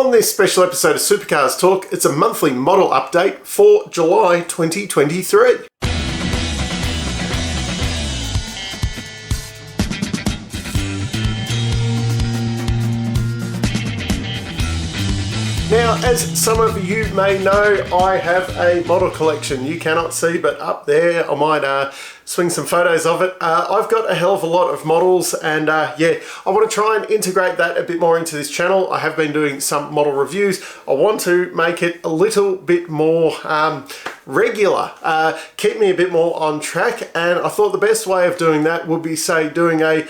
On this special episode of Supercars Talk, it's a monthly model update for July 2023. Now, as some of you may know, I have a model collection. You cannot see, but up there, I might swing some photos of it. I've got a hell of a lot of models, and yeah, I want to try and integrate that a bit more into this channel. I have been doing some model reviews. I want to make it a little bit more regular, keep me a bit more on track, and I thought the best way of doing that would be, say, doing a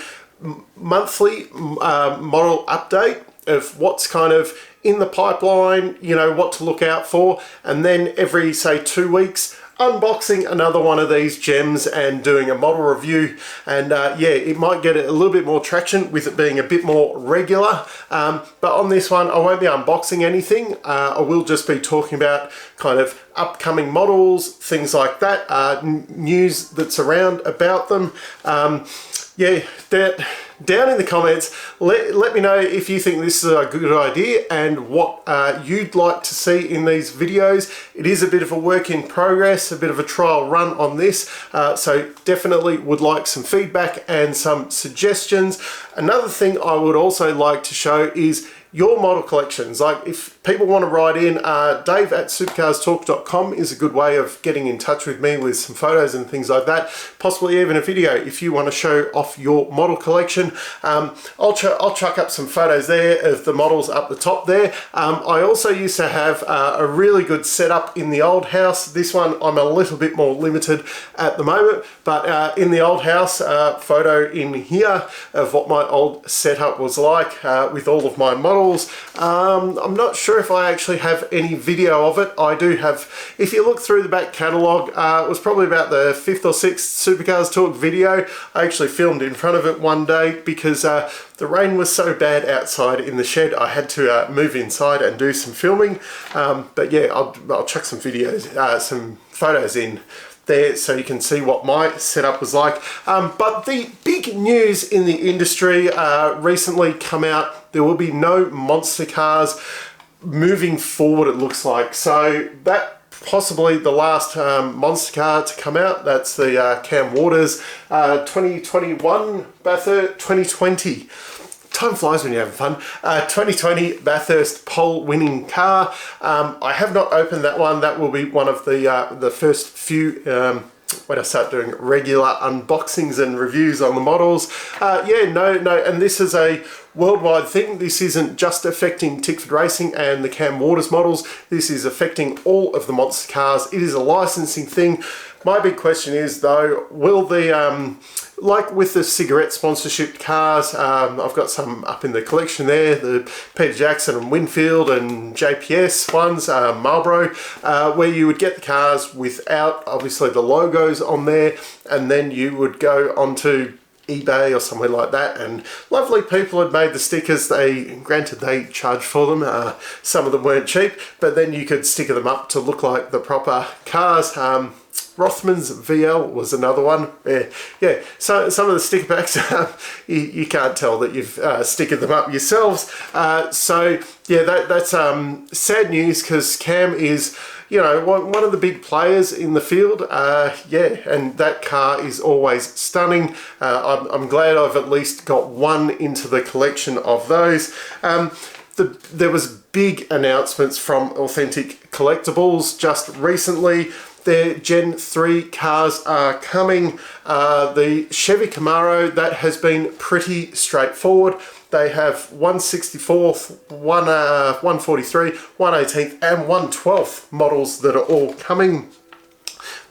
monthly model update of what's kind of in the pipeline, you know, what to look out for, and then every, say, 2 weeks, unboxing another one of these gems and doing a model review. And yeah, it might get a little bit more traction with it being a bit more regular, but on this one I won't be unboxing anything. I will just be talking about kind of upcoming models, things like that, news that's around about them. Yeah, down in the comments, let me know if you think this is a good idea and what you'd like to see in these videos. It is a bit of a work in progress, a bit of a trial run on this, so definitely would like some feedback and some suggestions. Another thing I would also like to show is your model collections. Like, if people want to write in, dave@supercarstalk.com is a good way of getting in touch with me with some photos and things like that, possibly even a video if you want to show off your model collection. I'll chuck up some photos there of the models up the top there. I also used to have a really good setup in the old house. This one I'm a little bit more limited at the moment, but in the old house, photo in here of what my old setup was like with all of my models. I'm not sure if I actually have any video of it. I do have, if you look through the back catalogue, it was probably about the 5th or 6th Supercars Talk video. I actually filmed in front of it one day because the rain was so bad outside in the shed, I had to move inside and do some filming. But yeah, I'll chuck some videos, some photos in there so you can see what my setup was like. But the big news in the industry recently come out. There will be no monster cars moving forward, it looks like. So that possibly the last monster car to come out. That's the Cam Waters 2021 Bathurst 2020. Time flies when you're having fun. 2020 Bathurst pole winning car. I have not opened that one. That will be one of the first few when I start doing regular unboxings and reviews on the models. Yeah, no, and this is a worldwide thing. This isn't just affecting Tickford Racing and the Cam Waters models. This is affecting all of the monster cars. It is a licensing thing. My big question is, though, will the like with the cigarette sponsorship cars, I've got some up in the collection there, the Peter Jackson and Winfield and JPS ones, Marlboro, where you would get the cars without obviously the logos on there, and then you would go onto eBay or somewhere like that, and lovely people had made the stickers. Granted they charged for them, some of them weren't cheap, but then you could sticker them up to look like the proper cars. Rothman's VL was another one. Yeah. So some of the sticker packs, you can't tell that you've stickered them up yourselves. So yeah, that's sad news, because Cam is, you know, one of the big players in the field. Yeah, and that car is always stunning. I'm glad I've at least got one into the collection of those. There was big announcements from Authentic Collectibles just recently. Their Gen 3 cars are coming. The Chevy Camaro, that has been pretty straightforward. They have 164th, 143, 118th and 112th models that are all coming.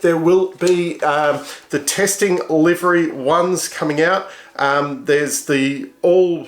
There will be the testing livery ones coming out. There's the all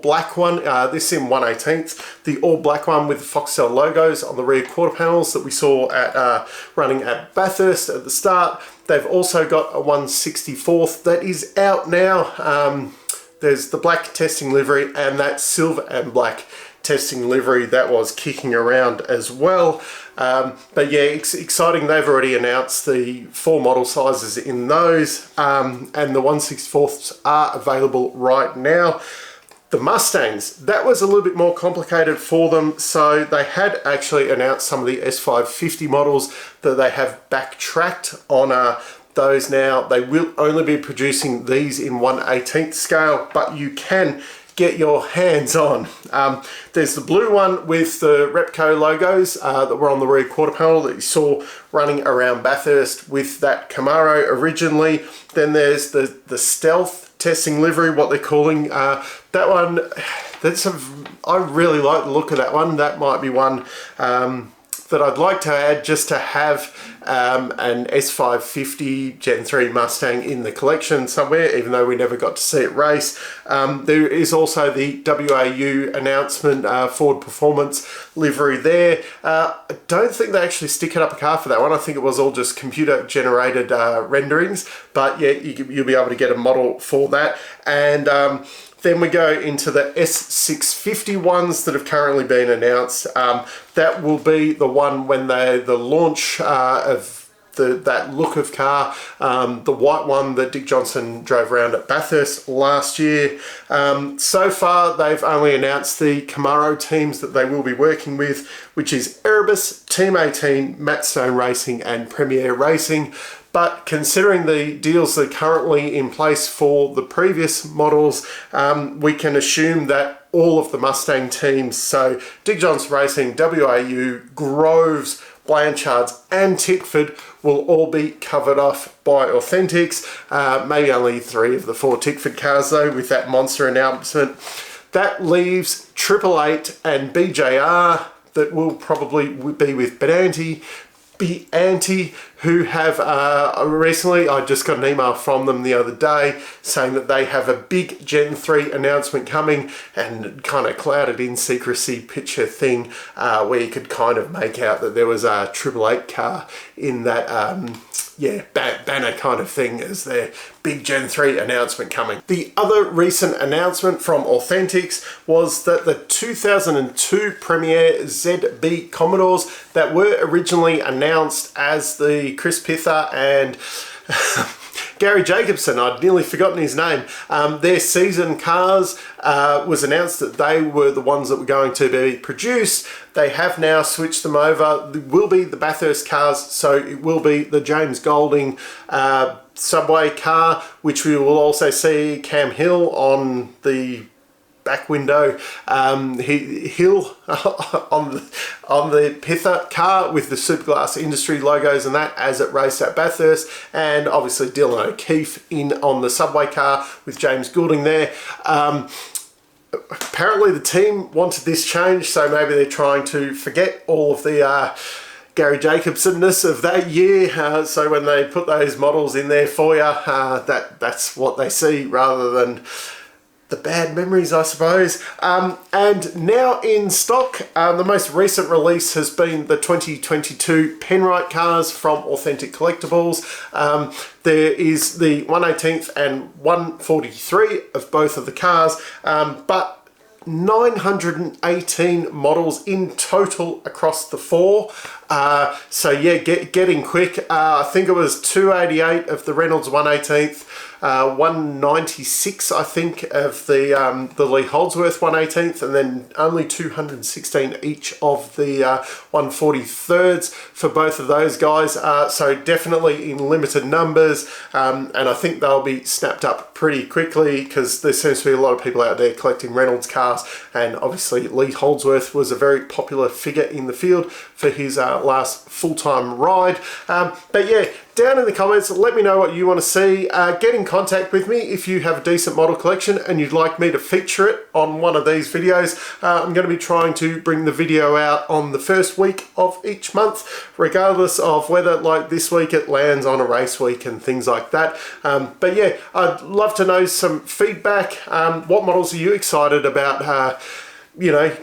black one, this in 118th, the all black one with the Foxtel logos on the rear quarter panels that we saw at running at Bathurst at the start. They've also got a 164th that is out now. There's the black testing livery and that silver and black testing livery that was kicking around as well. But yeah, exciting. They've already announced the 4 model sizes in those, and the 164ths are available right now. The Mustangs, that was a little bit more complicated for them. So they had actually announced some of the S550 models that they have backtracked on those now. They will only be producing these in 1/18th scale, but you can get your hands on. There's the blue one with the Repco logos that were on the rear quarter panel that you saw running around Bathurst with that Camaro originally. Then there's the Stealth testing livery, what they're calling that one. I really like the look of that one. That might be one that I'd like to add, just to have an S550 Gen 3 Mustang in the collection somewhere, even though we never got to see it race. There is also the WAU announcement Ford Performance livery there. I don't think they actually stick it up a car for that one. I think it was all just computer generated renderings, but yeah, you'll be able to get a model for that. And then we go into the S650 ones that have currently been announced. That will be the one when the launch of that look of car, the white one that Dick Johnson drove around at Bathurst last year. So far, they've only announced the Camaro teams that they will be working with, which is Erebus, Team 18, Matt Stone Racing, and Premier Racing. But considering the deals that are currently in place for the previous models, we can assume that all of the Mustang teams, so Dick Johnson Racing, WAU, Groves, Blanchards and Tickford, will all be covered off by Authentics. Maybe only 3 of the 4 Tickford cars though, with that monster announcement. That leaves 888 and BJR that will probably be with Benanti, who have recently, I just got an email from them the other day saying that they have a big Gen 3 announcement coming, and kind of clouded in secrecy picture thing where you could kind of make out that there was a 888 car in that banner kind of thing as their big Gen 3 announcement coming. The other recent announcement from Authentics was that the 2002 Premier ZB Commodores that were originally announced as the Chris Pither and Gary Jacobson, I'd nearly forgotten his name, their season cars was announced that they were the ones that were going to be produced. They have now switched them over. It will be the Bathurst cars, so it will be the James Golding Subway car, which we will also see Cam Hill on the back window, Hill on the Pither car with the Supercars Industry logos and that as it raced at Bathurst, and obviously Dylan O'Keefe in on the Subway car with James Goulding there. Apparently the team wanted this change, so maybe they're trying to forget all of the Gary Jacobson-ness of that year, so when they put those models in there for you, that's what they see rather than the bad memories, I suppose. And now in stock, the most recent release has been the 2022 Penrite cars from Authentic Collectibles. There is the 1/18th and 143 of both of the cars, but 918 models in total across the 4. So yeah, getting quick. I think it was 288 of the Reynolds 1/18th, 196 I think of the Lee Holdsworth 1/18th, and then only 216 each of the 143rds for both of those guys. So definitely in limited numbers, and I think they'll be snapped up pretty quickly because there seems to be a lot of people out there collecting Reynolds cars, and obviously Lee Holdsworth was a very popular figure in the field for his last full-time ride. But yeah, down in the comments, let me know what you want to see. Get in contact with me if you have a decent model collection and you'd like me to feature it on one of these videos. I'm going to be trying to bring the video out on the first week of each month, regardless of whether, like this week, it lands on a race week and things like that. But yeah, I'd love to know some feedback. What models are you excited about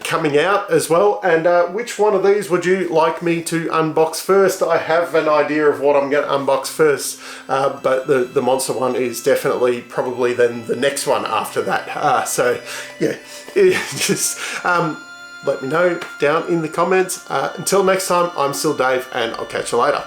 coming out as well, and which one of these would you like me to unbox first? I have an idea of what I'm going to unbox first, but the monster one is definitely probably then the next one after that. So yeah, just let me know down in the comments. Until next time, I'm still Dave, and I'll catch you later.